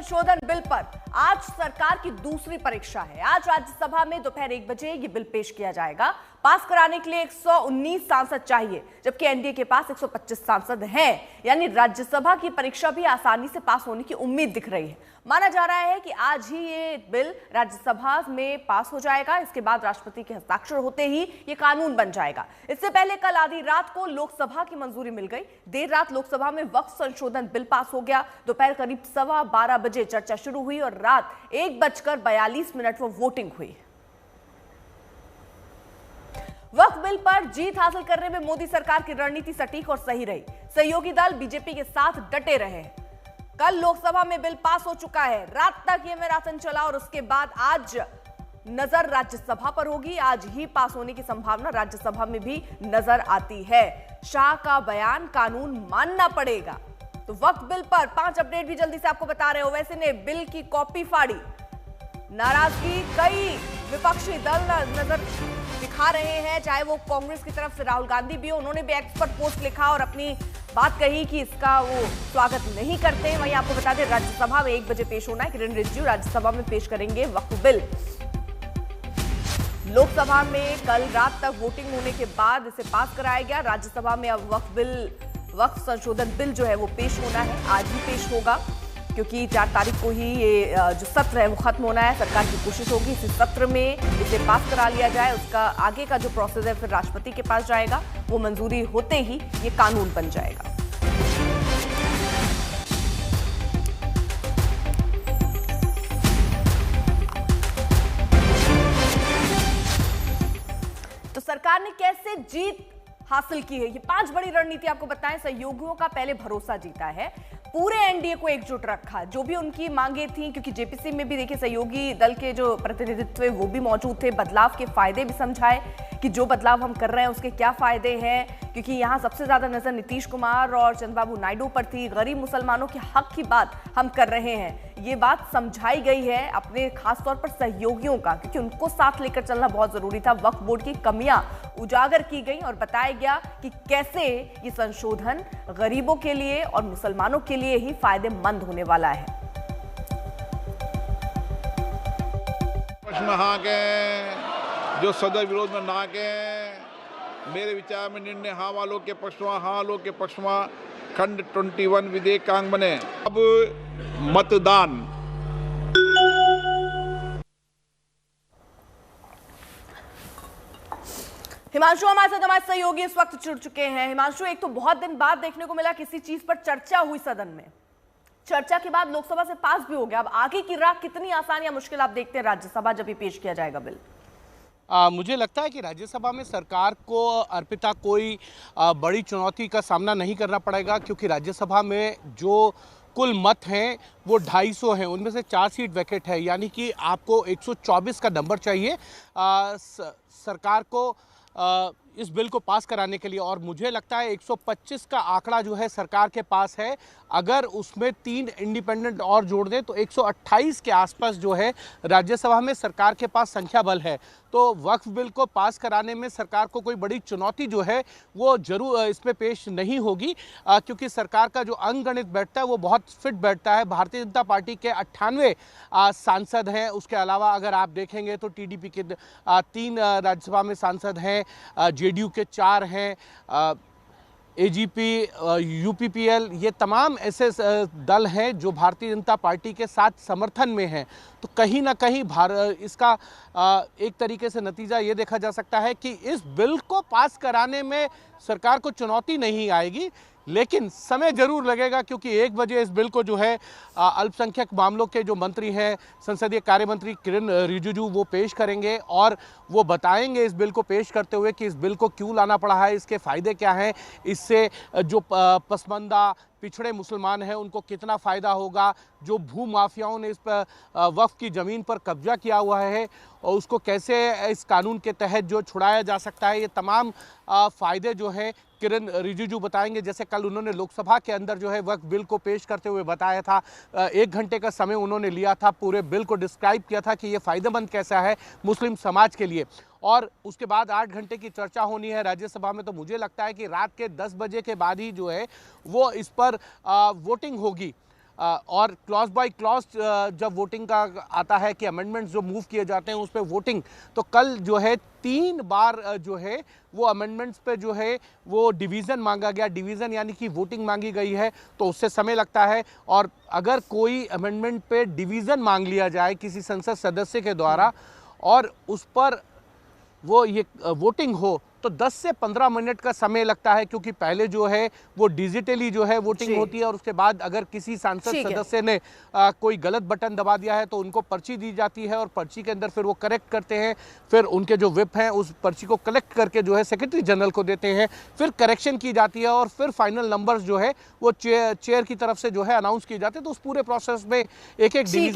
संशोधन बिल पर आज सरकार की दूसरी परीक्षा है। आज राज्यसभा में दोपहर 1 बजे ये बिल पेश किया जाएगा। पास कराने के लिए 119 सांसद चाहिए, जबकि एनडीए के पास 125 सांसद हैं। यानी राज्यसभा की परीक्षा भी आसानी से पास होने की उम्मीद दिख रही है। माना जा रहा है कि आज ही ये बिल राज्यसभा में पास हो जाएगा। इसके बाद राष्ट्रपति के हस्ताक्षर होते ही ये कानून बन जाएगा। इससे पहले कल आधी रात को लोकसभा की मंजूरी मिल गई। देर रात लोकसभा में वक्फ संशोधन बिल पास हो गया। दोपहर करीब 12:15 बजे चर्चा शुरू हुई और रात 1:42 पर वोटिंग हुई। वक्फ बिल पर जीत हासिल करने में मोदी सरकार की रणनीति सटीक और सही रही। सहयोगी दल बीजेपी के साथ डटे रहे हैं। कल लोकसभा में बिल पास हो चुका है। रात तक यह मैराथन चला और उसके बाद आज नजर राज्यसभा पर होगी। आज ही पास होने की संभावना राज्यसभा में भी नजर आती है। शाह का बयान, कानून मानना पड़ेगा। तो वक्फ बिल पर 5 अपडेट भी जल्दी से आपको बता रहे हो। वैसे ने बिल की कॉपी फाड़ी, नाराजगी कई विपक्षी दल नजर दिखा रहे हैं, चाहे वो कांग्रेस की तरफ से राहुल गांधी भी हो। उन्होंने भी एक्स पर पोस्ट लिखा और अपनी बात कही कि इसका वो स्वागत नहीं करते। वहीं आपको बता दें राज्यसभा में 1 बजे पेश होना है। किरण रिजिजू राज्यसभा में पेश करेंगे वक्फ बिल। लोकसभा में कल रात तक वोटिंग होने के बाद इसे पास कराया गया। राज्यसभा में अब वक्फ संशोधन बिल जो है वो पेश होना है। आज ही पेश होगा क्योंकि 4 तारीख को ही ये जो सत्र है वो खत्म होना है। सरकार की कोशिश होगी इसी सत्र में इसे पास करा लिया जाए। उसका आगे का जो प्रोसेस है फिर राष्ट्रपति के पास जाएगा। वो मंजूरी होते ही ये कानून बन जाएगा। तो सरकार ने कैसे जीत हासिल की है, ये 5 बड़ी रणनीति आपको बताएं। सहयोगियों का पहले भरोसा जीता है, पूरे एनडीए को एकजुट रखा, जो भी उनकी मांगे थी, क्योंकि जेपीसी में भी देखिए सहयोगी दल के जो प्रतिनिधित्व वो भी मौजूद थे। बदलाव के फायदे भी समझाए कि जो बदलाव हम कर रहे हैं उसके क्या फायदे हैं, क्योंकि यहाँ सबसे ज्यादा नजर नीतीश कुमार और चंद्रबाबू नायडू पर थी। गरीब मुसलमानों के हक की बात हम कर रहे हैं, ये बात समझाई गई है अपने खासतौर पर सहयोगियों का, क्योंकि उनको साथ लेकर चलना बहुत जरूरी था। वक्फ बोर्ड की कमियां उजागर की गई और बताया गया कि कैसे ये संशोधन गरीबों के लिए और मुसलमानों के लिए ही फायदेमंद होने वाला है। प्रश्न के जो सदर विरोध में ना के मेरे विचार में निर्णय हाँ वालों के पक्ष में, हाँ वालों के पक्ष में खंड 21 विधेयकांग बने। अब मतदान हिमांशु हमारे साथ हमारे सहयोगी इस वक्त जुड़ चुके हैं। हिमांशु, एक तो बहुत दिन बाद देखने को मिला किसी चीज पर चर्चा हुई सदन में, चर्चा के बाद लोकसभा से पास भी हो गया। अब आगे की राह कितनी आसान या मुश्किल आप देखते हैं राज्यसभा जब भी पेश किया जाएगा बिल? मुझे लगता है कि राज्यसभा में सरकार को अर्पिता कोई बड़ी चुनौती का सामना नहीं करना पड़ेगा, क्योंकि राज्यसभा में जो कुल मत हैं वो 250 हैं, उनमें से 4 सीट वैकेंट है, यानी कि आपको 124 का नंबर चाहिए सरकार को इस बिल को पास कराने के लिए। और मुझे लगता है 125 का आंकड़ा जो है सरकार के पास है। अगर उसमें 3 इंडिपेंडेंट और जोड़ दें तो 128 के आसपास जो है राज्यसभा में सरकार के पास संख्या बल है। तो वक्फ बिल को पास कराने में सरकार को कोई बड़ी चुनौती जो है वो जरूर इसमें पेश नहीं होगी, क्योंकि सरकार का जो अंकगणित बैठता है वो बहुत फिट बैठता है। भारतीय जनता पार्टी के 98 सांसद हैं। उसके अलावा अगर आप देखेंगे तो टीडीपी के 3 राज्यसभा में सांसद हैं, जेडीयू के 4 हैं, एजीपी, यूपीपीएल, ये तमाम ऐसे दल हैं जो भारतीय जनता पार्टी के साथ समर्थन में हैं। तो कहीं ना कहीं इसका एक तरीके से नतीजा ये देखा जा सकता है कि इस बिल को पास कराने में सरकार को चुनौती नहीं आएगी, लेकिन समय जरूर लगेगा, क्योंकि 1 बजे इस बिल को जो है अल्पसंख्यक मामलों के जो मंत्री हैं, संसदीय कार्य मंत्री किरण रिजिजू, वो पेश करेंगे और वो बताएंगे इस बिल को पेश करते हुए कि इस बिल को क्यों लाना पड़ा है, इसके फ़ायदे क्या हैं, इससे जो पसमानदा पिछड़े मुसलमान हैं उनको कितना फ़ायदा होगा, जो भू माफियाओं ने इस पर वक्फ की ज़मीन पर कब्जा किया हुआ है और उसको कैसे इस कानून के तहत जो छुड़ाया जा सकता है, ये तमाम फ़ायदे जो हैं किरण रिजिजू बताएंगे। जैसे कल उन्होंने लोकसभा के अंदर जो है वक्फ बिल को पेश करते हुए बताया था, 1 घंटे का समय उन्होंने लिया था, पूरे बिल को डिस्क्राइब किया था कि ये फ़ायदेमंद कैसा है मुस्लिम समाज के लिए। और उसके बाद 8 घंटे की चर्चा होनी है राज्यसभा में। तो मुझे लगता है कि रात के 10 बजे के बाद ही जो है वो इस पर वोटिंग होगी। और क्लॉज बाय क्लॉज जब वोटिंग का आता है कि अमेंडमेंट्स जो मूव किए जाते हैं उस पर वोटिंग, तो कल जो है 3 बार जो है वो अमेंडमेंट्स पे जो है वो डिवीज़न मांगा गया, डिवीज़न यानी कि वोटिंग मांगी गई है, तो उससे समय लगता है। और अगर कोई अमेंडमेंट पे डिवीज़न मांग लिया जाए किसी संसद सदस्य के द्वारा और उस पर वो ये वोटिंग हो तो 10 से 15 मिनट का समय लगता है, क्योंकि पहले जो है वो डिजिटली जो है वोटिंग होती है और उसके बाद अगर किसी सांसद सदस्य ने कोई गलत बटन दबा दिया है तो उनको पर्ची दी जाती है और पर्ची के अंदर फिर वो करेक्ट करते हैं, फिर उनके जो व्हिप हैं उस पर्ची को कलेक्ट करके जो है सेक्रेटरी जनरल को देते हैं, फिर करेक्शन की जाती है और फिर फाइनल नंबर्स जो है वो चेयर की तरफ से जो है अनाउंस किए जाते हैं। तो उस पूरे प्रोसेस में एक डिवीजन